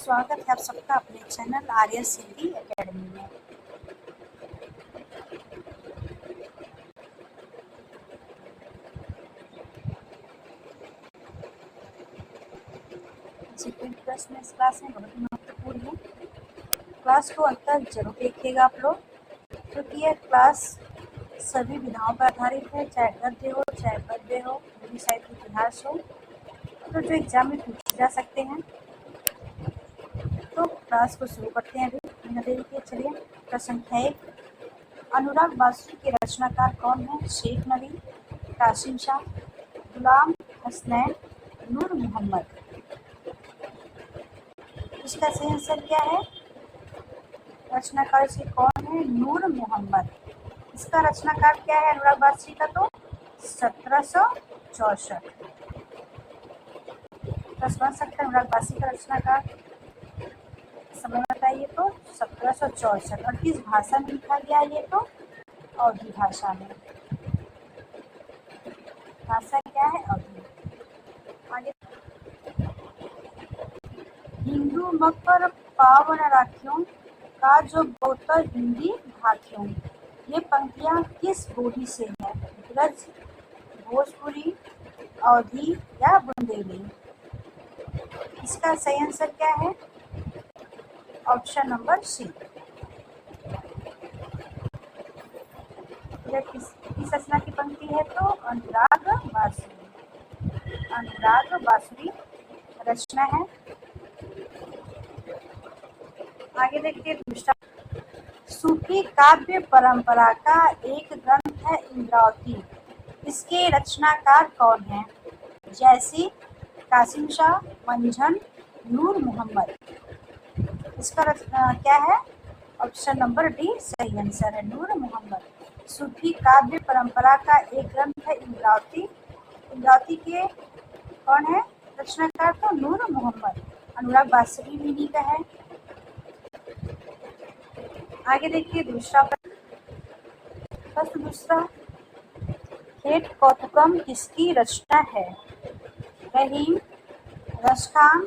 स्वागत है आप सबका अपने चैनल आर्यस हिंदी एकेडमी में। सेकेंड प्रश्न इस क्लास में बहुत महत्वपूर्ण है। क्लास को अंत तक जरूर देखिएगा आप लोग, क्योंकि यह क्लास सभी विधाओं पर आधारित है, चाहे गद्य हो चाहे पद्य हो, हिंदी साहित्य इतिहास हो, तो जो एग्जाम में पूछे जा सकते हैं। तो क्लास को शुरू करते हैं। अभी बिना देरी के चलिए। प्रश्न संख्या 1, अनुराग बासुरी के रचनाकार कौन है? शेख नबी, कासिम शाह, गुलाम हसनैन, नूर मोहम्मद। इसका सही आंसर क्या है? रचनाकार से कौन है? नूर मोहम्मद। इसका रचनाकार क्या है अनुराग बासुरी का? तो 1764। बन सकता है अनुराग बासुरी का रचनाकार, समय बताइए। तो 1764। और किस भाषा में लिखा गया ये? तो अवधी भाषा में। भाषा क्या है? अवधी। आगे, हिंदू मकर पावन राखियों का जो बोतर हिंदी भाखियों, ये पंक्तियां किस बोली से है? ब्रज, भोजपुरी, अवधी या बुंदेली। इसका सही आंसर क्या है? Option number C. किस रचना की पंक्ति है? तो अनुराग बासुरी। अनुराग बासुरी रचना है। आगे देखिए दूसरा, सूफी काव्य परंपरा का एक ग्रंथ है इंद्रावती। इसके रचनाकार कौन है? जैसी, कासिम शाह, मंझन, नूर मोहम्मद। इसका क्या है? ऑप्शन नंबर डी सही आंसर है, नूर मोहम्मद। सूफी काव्य परंपरा का एक ग्रंथ है इंद्रावती। इंद्रावती के कौन है रचनाकार? तो नूर मोहम्मद। अनुराग बासुरी भी इन्हीं का है। आगे देखिए दूसरा प्रश्न दूसरा, खेत कौतुकम किसकी रचना है? रहीम, रसखान,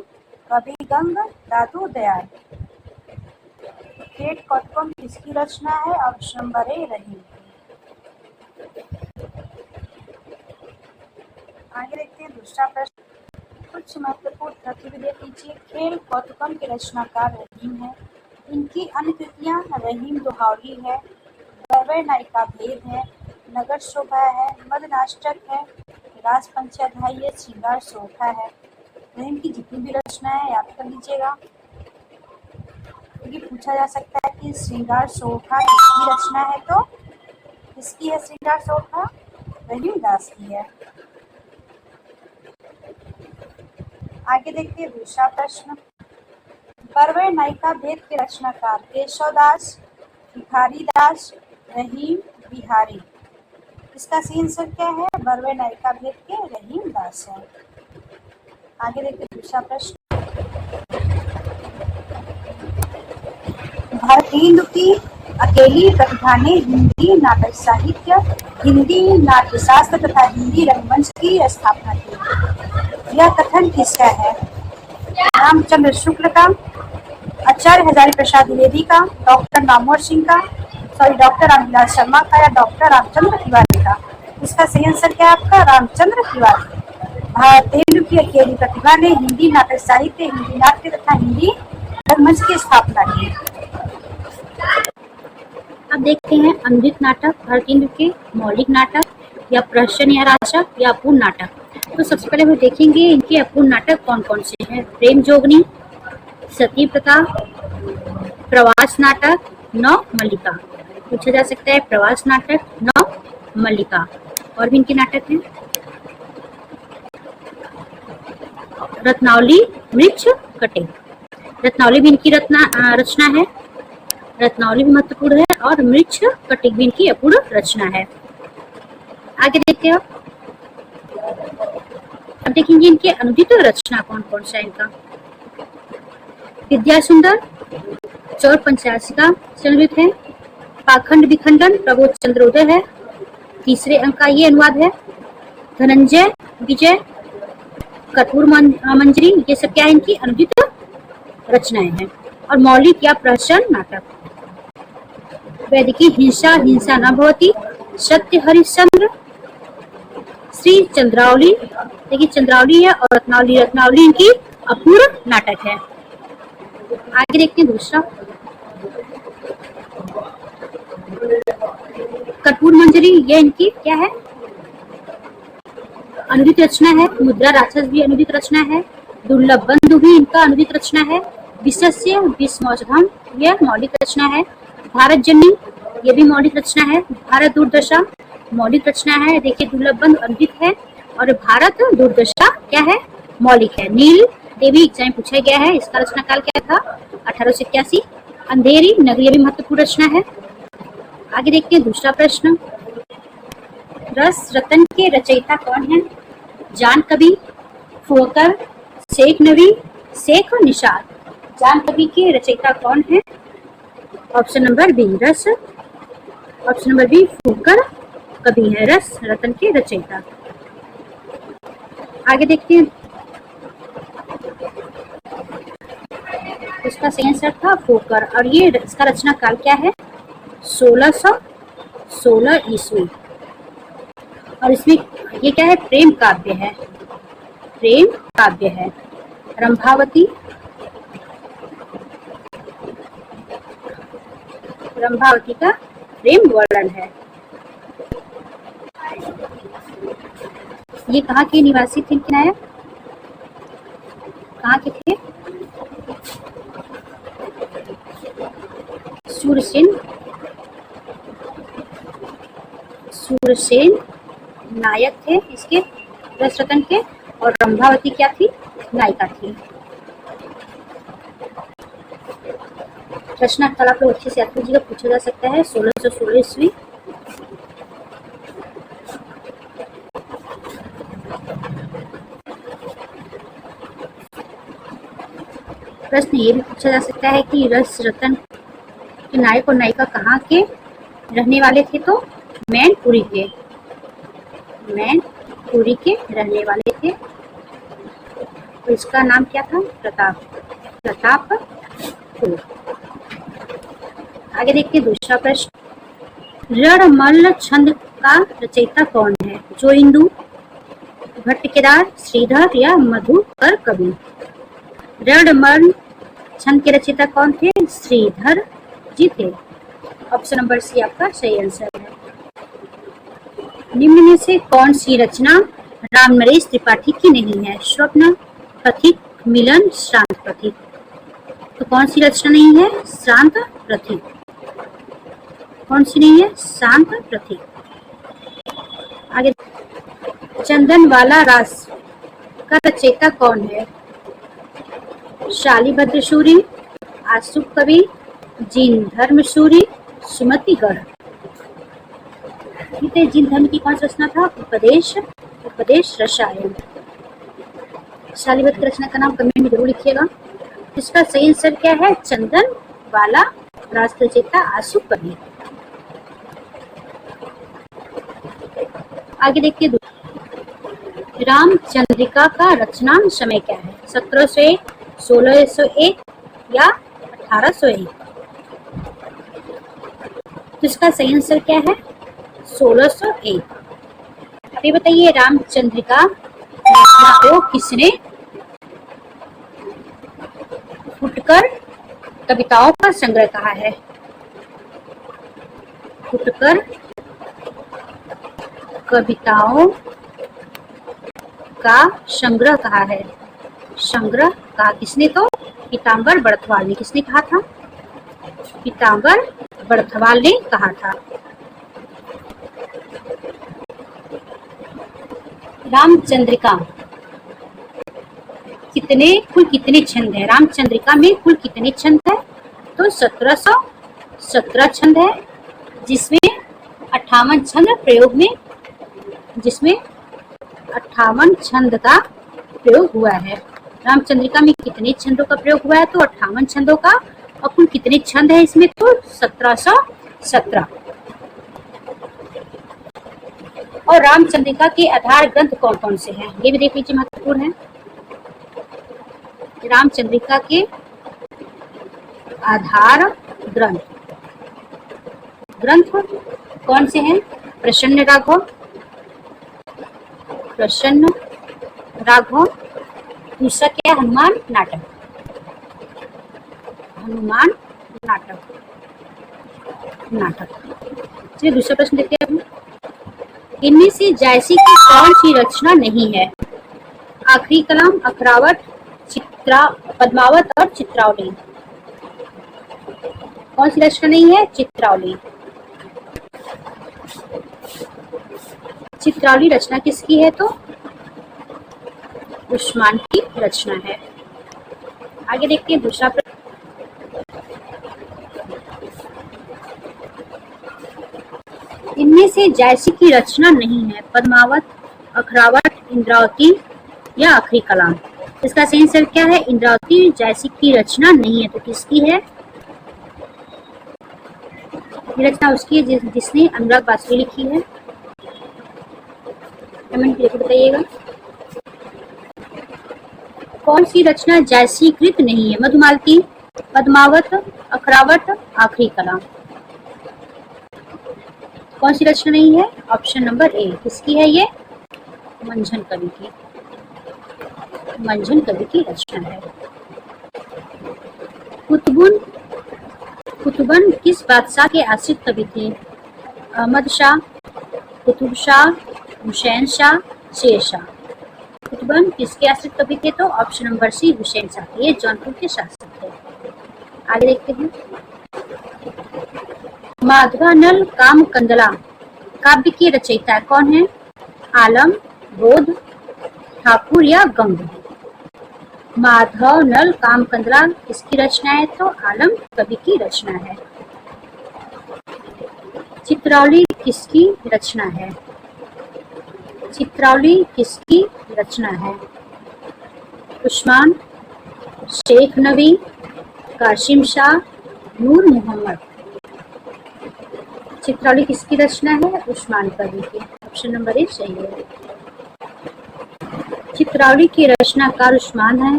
कविगंग, दादू दयाल। खेत कौतुकम किसकी रचना है? ऑप्शन नंबर ए रहीम। आगे देखते हैं दूसरा प्रश्न, कुछ महत्वपूर्ण तथ्य भी देख लीजिए। खेल कौतुकम के रचनाकार रहीम है। इनकी अन्य कृतियां रहीम दोहावली है, वैवय नायिका भेद है, नगर शोभा है, मद नाटक है, राज पंचाध्याय है, श्रृंगार शोभा है। रहीम की जितनी भी रचना है याद कर लीजिएगा, क्योंकि पूछा जा सकता है कि श्रृंगार शोभा किसकी रचना है? तो किसकी है श्रृंगार शोभा? रहीम दास की है। आगे देखिए दूसरा प्रश्न, वैवय नायिका भेद के रचनाकार केशवदास, भिखारी दास, रहीम, बिहारी। इसका सही आंसर क्या है? वैवय नायिका भेद के रहीम दास है। आगे देखिए दूसरा प्रश्न, भारतेंदु की अकेली प्रतिभा ने हिंदी नाटक साहित्य, हिंदी नाट्यशास्त्र तथा हिंदी रंगमंच की स्थापना की। यह कथन किसका है? रामचंद्र शुक्ल का, आचार्य हजारी प्रसाद द्विवेदी का, डॉक्टर नामवर सिंह का, डॉक्टर रामविलास शर्मा का, या डॉक्टर रामचंद्र तिवारी का। इसका सही आंसर क्या है आपका? रामचंद्र तिवारी। भारतेंदु की अकेली प्रतिभा ने हिंदी नाटक साहित्य, हिंदी नाट्य तथा हिंदी रंगमंच की स्थापना की। अब देखते हैं अनूदित नाटक, भारतेंदु के मौलिक नाटक, या प्रहसन या राशा, या अपूर्ण नाटक। तो सबसे पहले हम देखेंगे इनके अपूर्ण नाटक कौन कौन से हैं। प्रेम जोगनी, सती प्रथा, प्रवास नाटक, नौ मल्लिका। पूछा जा सकता है प्रवास नाटक, नौ मल्लिका। और भी इनके नाटक हैं रत्नावली, मृक्ष कटे। रत्नावली भी इनकी रचना है। रत्नावली भी महत्वपूर्ण है, और मृक्ष कटिक भी इनकी अपूर्ण रचना है। आगे देखते हैं अब देखेंगे इनके अनुदित रचना कौन कौन सा इनका। विद्या सुंदर, चौर पंचाशिका संस्कृत है, पाखंड विखंडन, प्रबोध चंद्रोदय है, तीसरे अंक का ये अनुवाद है, धनंजय विजय, कठोर मंजरी। ये सब क्या है इनकी अनुदित रचनाएं हैं। और मौलिक या प्रहसन नाटक, वैदिकी हिंसा हिंसा न भवति, सत्य हरिश्चंद्र, श्री चंद्रावली, देखिए चंद्रावली है, और रत्नावली, रत्नावली इनकी अपूर्व नाटक है। आगे देखते हैं दूसरा, कर्पूर मंजरी, ये इनकी क्या है, अनुदित रचना है। मुद्रा राक्षस भी अनुदित रचना है। दुर्लभ बंधु भी इनका अनुदित रचना है। विशस्य विस्मौषधम, यह मौलिक रचना है। भारत जननी, ये भी मौलिक रचना है। भारत दुर्दशा मौलिक रचना है। देखिए दुर्लभ बंधु अनुदित है और भारत दुर्दशा क्या है, मौलिक है। नील देवी एग्जाम पूछा गया है, इसका रचना काल क्या था, 1881। अंधेरी नगरी भी महत्वपूर्ण रचना है। आगे देखते हैं दूसरा प्रश्न, रस रतन के रचयिता कौन है? जान कवि, फुकर, शेख नबी, शेख निषाद। जान कवि के रचयिता कौन है? ऑप्शन नंबर बी रस, ऑप्शन नंबर बी फुकर कवि है रस रतन के रचयिता। आगे देखते हैं, इसका सही आंसर था फुकर, और ये इसका रचना काल क्या है, 1616 ईस्वी। और इसमें ये क्या है, प्रेम काव्य है, प्रेम काव्य है। रंभावती, रंभावती का प्रेम वर्णन है। ये कहाँ के निवासी थे, किनाया कहाँ के थे? सूरसेन, सूरसेन नायक थे इसके रस रतन के, और रंभावती क्या थी, नायिका थी। रचना काल आप लोग अच्छे से याद कीजिएगा, पूछा जा सकता है। 1616 ईस्वी। प्रश्न ये भी पूछा जा सकता है कि रस रतन के नायक और नायिका कहाँ के रहने वाले थे, तो मैनपुरी के, मैनपुरी के रहने वाले थे। तो इसका नाम क्या था, प्रताप, प्रतापपुर। आगे देखते हैं दूसरा प्रश्न, रणमल्ल छंद का रचयिता कौन है? जो इंदु, भट्टकेदार, श्रीधर या मधुकर कवि। रणमल्ल छंद के रचयिता कौन थे? श्रीधर जी थे। ऑप्शन नंबर सी आपका सही आंसर है। निम्न में से कौन सी रचना राम नरेश त्रिपाठी की नहीं है? स्वप्न, प्रतीक, मिलन, श्रांत प्रतीक। तो कौन सी रचना नहीं है? श्रांत प्रतीक। कौन सी नहीं है? शांत प्रतीक। आगे, चंदन वाला रास का रचयिता कौन है? शालीभद्र सूरी, आशुक कवि, जीन धर्म सूरी, सुमतिगढ़। जीन धर्म की कौन सी रचना था? उपदेश रसायन। शालीभद्र की रचना का नाम कमेंट में जरूर लिखिएगा। इसका सही आंसर क्या है? चंदन वाला रास रचयिता आशुक कवि। आगे देखिए, रामचंद्रिका का रचना समय क्या है? 1701, 1601 या 1801। तो इसका सही आंसर क्या है? 1601। अब ये बताइए, रामचंद्रिका रचना को किसने फुटकर कविताओं का संग्रह कहा है? फुटकर कविताओं का संग्रह कहा है। संग्रह कहा किसने? तो पीताम्बर बड़थवाल ने। किसने कहा था? पीताम्बर बड़थवाल ने कहा था। रामचंद्रिका कुल कितने छंद है? रामचंद्रिका में कुल कितने छंद है? तो 1717 छंद है, जिसमें 58 छंद प्रयोग में, जिसमें 58 छंद का प्रयोग हुआ है। रामचंद्रिका में कितने छंदों का प्रयोग हुआ है? तो 58 छंदों का। और कुल कितने छंद है इसमें? तो 1717। और रामचंद्रिका के आधार ग्रंथ कौन कौन से हैं? ये भी देख लीजिए, महत्वपूर्ण है। रामचंद्रिका के आधार ग्रंथ। ग्रंथ कौन से हैं? प्रसन्न राघव, प्रसन्न राघव। दूसरा क्या है? हनुमान नाटक, हनुमान नाटक, नाटक। चलिए दूसरा प्रश्न देखते हैं। इनमें से जैसी की कौन सी रचना नहीं है? आखिरी कलाम, अखरावट, पद्मावत और चित्रावली। कौन सी रचना नहीं है? चित्रावली। चित्रावली रचना किसकी है? तो उस्मान की रचना है। आगे देखते हैं दूसरा प्रश्न। इनमें से जैसी की रचना नहीं है? पद्मावत, अखरावट, इंद्रावती या आखिरी कलाम। इसका सही आंसर क्या है? इंद्रावती जैसी की रचना नहीं है। तो किसकी है ये रचना? उसकी है जिसने अनुराग बासुरी लिखी है। कमेंट करके बताइएगा कौन सी रचना जैसीकृत नहीं है? मधुमालती, पद्मावत, अखरावट, आखिरी कलाम। कौन सी रचना नहीं है? Option number A. किसकी है ये? मंझन कवि की, मंझन कवि की रचना है। कुतुबन किस बादशाह के आश्रित कवि थे? अहमद शाह, कुतुब शाह, हुसैन शाह, शेर शाह। कुतुबन किसके आश्रित कवि थे? तो option number C, Hussain Shah के। ये जौनपुर के शासक थे। आगे देखते हैं। माधवानल कामकंदला काव्य की रचयिता कौन है? आलम, बोध, ठाकुर या गंग। माधवनल कामकंदला किसकी रचना है? तो आलम कवि की रचना है। चित्रावली किसकी रचना है? चित्रावली किसकी रचना है? उस्मान, शेख नबी, कासिम शाह, नूर मोहम्मद। चित्रावली किसकी रचना है? उस्मान कवि की। ऑप्शन नंबर ए सही है। चित्रावली के रचनाकार उस्मान है।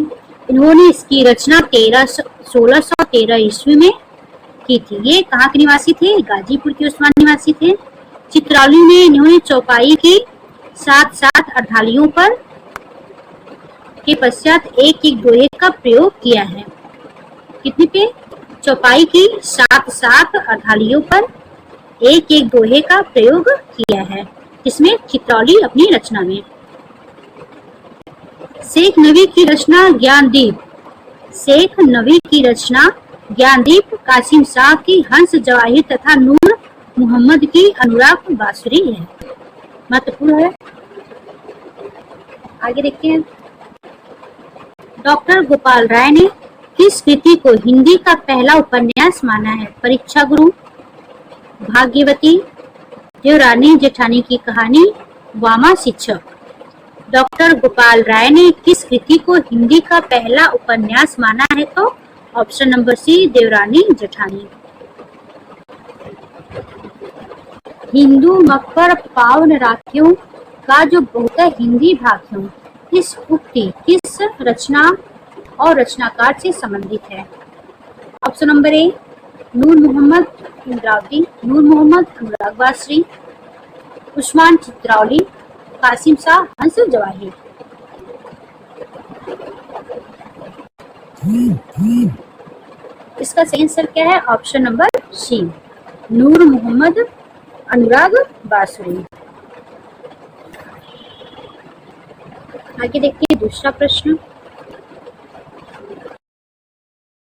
इन्होंने इसकी रचना 1613 ईस्वी में की थी। ये कहाँ के निवासी थे? गाजीपुर के उस्मान निवासी थे। चित्रावली में इन्होंने चौपाई की साथ साथ अर्धालियों पर के पश्चात एक एक दोहे का प्रयोग किया है। कितने पे? चौपाई की साथ साथ अर्धालियों पर एक एक दोहे का प्रयोग किया है। इसमें चित्रावली अपनी रचना में। शेख नबी की रचना ज्ञानदीप, शेख नबी की रचना ज्ञानदीप कासिम शाह की हंस जवाहिर तथा नूर मोहम्मद की अनुराग बासुरी है। महत्वपूर्ण है। आगे देखते हैं। डॉक्टर गोपाल राय ने किस कृति को हिंदी का पहला उपन्यास माना है? परीक्षा गुरु, भाग्यवती, देवरानी जेठानी की कहानी, वामा शिक्षक। डॉक्टर गोपाल राय ने किस कृति को हिंदी का पहला उपन्यास माना है? तो ऑप्शन नंबर सी, देवरानी जेठानी। हिंदू मकबर पावन राखियों का जो बहुत हिंदी भाग्यों, इस उक्ति किस रचना और रचनाकार से संबंधित है? ऑप्शन नंबर ए, नूर मोहम्मद इंद्रावती, नूर मोहम्मद अनुराग बासुरी, उस्मान चित्रावली, कासिम शाह हंस जवाहिर। इसका सही आंसर क्या है? ऑप्शन नंबर सी, नूर मोहम्मद अनुराग बासुरी। आगे देखते हैं दूसरा प्रश्न।